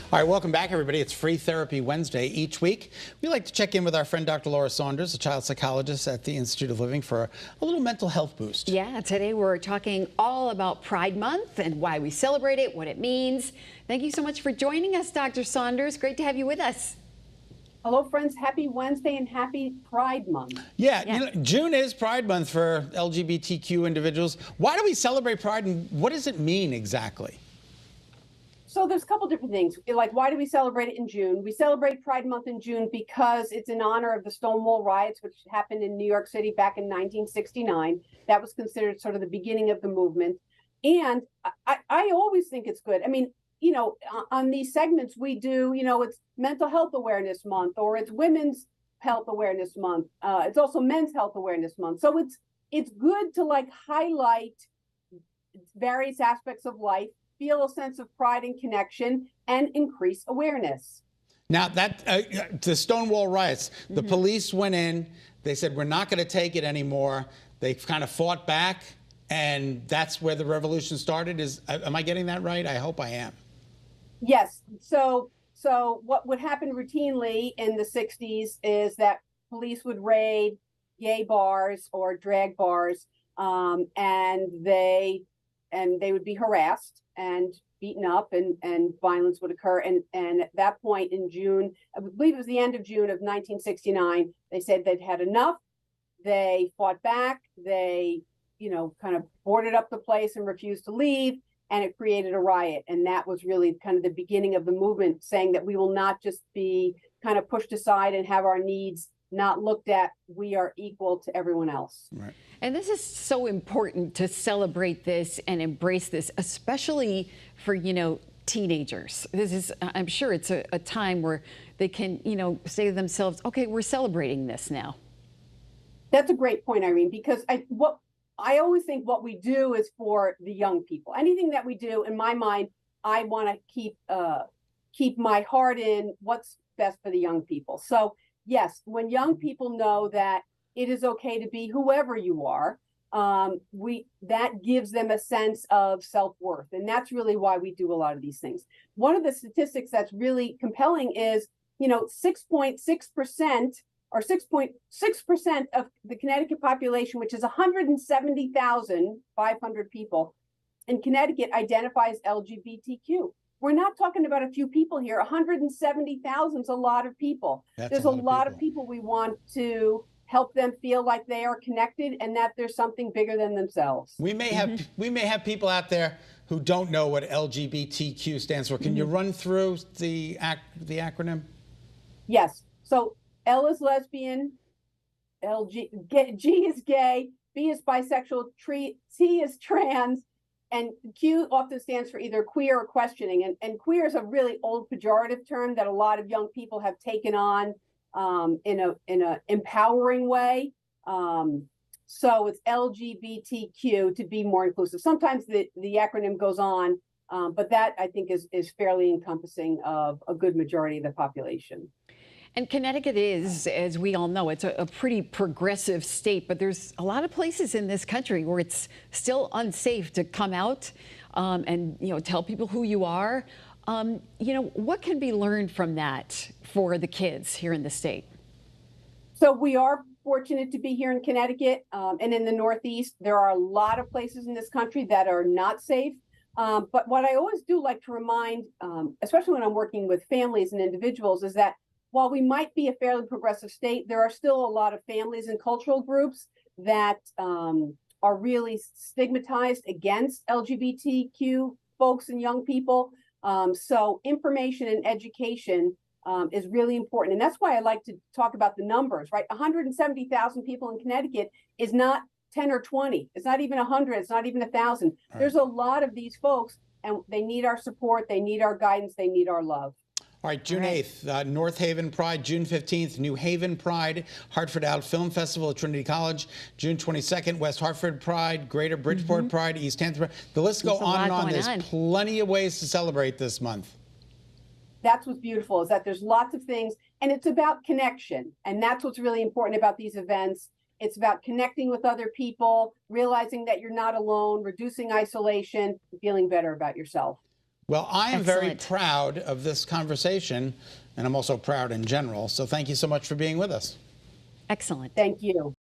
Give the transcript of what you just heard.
All right, welcome back, everybody. It's Free Therapy Wednesday. Each week, we like to check in with our friend Dr. Laura Saunders, a child psychologist at the Institute of Living, for a little mental health boost. Yeah, today we're talking all about Pride Month and why we celebrate it, what it means. Thank you so much for joining us, Dr. Saunders. Great to have you with us. Hello, friends. Happy Wednesday and happy Pride Month. Yeah, you know, June is Pride Month for LGBTQ individuals. Why do we celebrate Pride, and what does it mean exactly? So there's a couple different things. Like, why do we celebrate it in June? We celebrate Pride Month in June because it's in honor of the Stonewall riots, which happened in New York City back in 1969. That was considered sort of the beginning of the movement. And I always think it's good. I mean, you know, on these segments we do, you know, it's Mental Health Awareness Month, or it's Women's Health Awareness Month. It's also Men's Health Awareness Month. So it's good to like highlight various aspects of life, feel a sense of pride and connection, and increase awareness. Now, that the Stonewall riots, the police went in, they said, we're not going to take it anymore. They kind of fought back, and that's where the revolution started. Am I getting that right? I hope I am. Yes. So what would happen routinely in the 60s is that police would raid gay bars or drag bars, and they would be harassed and beaten up, and violence would occur. And at that point in June, I believe it was the end of June of 1969, they said they'd had enough. They fought back. They, you know, kind of boarded up the place and refused to leave. And it created a riot. And that was really kind of the beginning of the movement, saying that we will not just be kind of pushed aside and have our needs not looked at. We are equal to everyone else. Right. And this is so important to celebrate this and embrace this, especially for, you know, teenagers. This is, I'm sure it's a time where they can, you know, say to themselves, okay, we're celebrating this now. That's a great point, Irene, because I always think what we do is for the young people. Anything that we do, in my mind, I want to keep my heart in what's best for the young people. So yes, when young people know that it is okay to be whoever you are, that gives them a sense of self-worth. And that's really why we do a lot of these things. One of the statistics that's really compelling is, you know, 6.6% or 6.6% of the Connecticut population, which is 170,500 people in Connecticut, identifies LGBTQ. We're not talking about a few people here. 170,000 is a lot of people. There's a lot of people we want to help them feel like they are connected and that there's something bigger than themselves. We may have people out there who don't know what LGBTQ stands for. Can you run through the acronym? Yes. So L is lesbian, G is gay, B is bisexual, C is trans, and Q often stands for either queer or questioning. And queer is a really old pejorative term that a lot of young people have taken on in a empowering way. So it's LGBTQ to be more inclusive. Sometimes the acronym goes on, but that I think is fairly encompassing of a good majority of the population. And Connecticut is, as we all know, it's a pretty progressive state, but there's a lot of places in this country where it's still unsafe to come out and, you know, tell people who you are. You know, what can be learned from that for the kids here in the state? So we are fortunate to be here in Connecticut and in the Northeast. There are a lot of places in this country that are not safe. But what I always do like to remind, especially when I'm working with families and individuals, is that while we might be a fairly progressive state, there are still a lot of families and cultural groups that are really stigmatized against LGBTQ folks and young people. So information and education is really important. And that's why I like to talk about the numbers, right? 170,000 people in Connecticut is not 10 or 20. It's not even 100. It's not even 1,000. Right. There's a lot of these folks, and they need our support. They need our guidance. They need our love. All right, June 8th, North Haven Pride. June 15th, New Haven Pride, Hartford Out Film Festival at Trinity College. June 22nd, West Hartford Pride, Greater Bridgeport Pride, East Hampton Pride. The list goes on and on. There's plenty of ways to celebrate this month. That's what's beautiful, is that there's lots of things, and it's about connection. And that's what's really important about these events. It's about connecting with other people, realizing that you're not alone, reducing isolation, feeling better about yourself. Well, I am very Excellent. proud of this conversation, and I'm also proud in general. So thank you so much for being with us. Excellent. Thank you.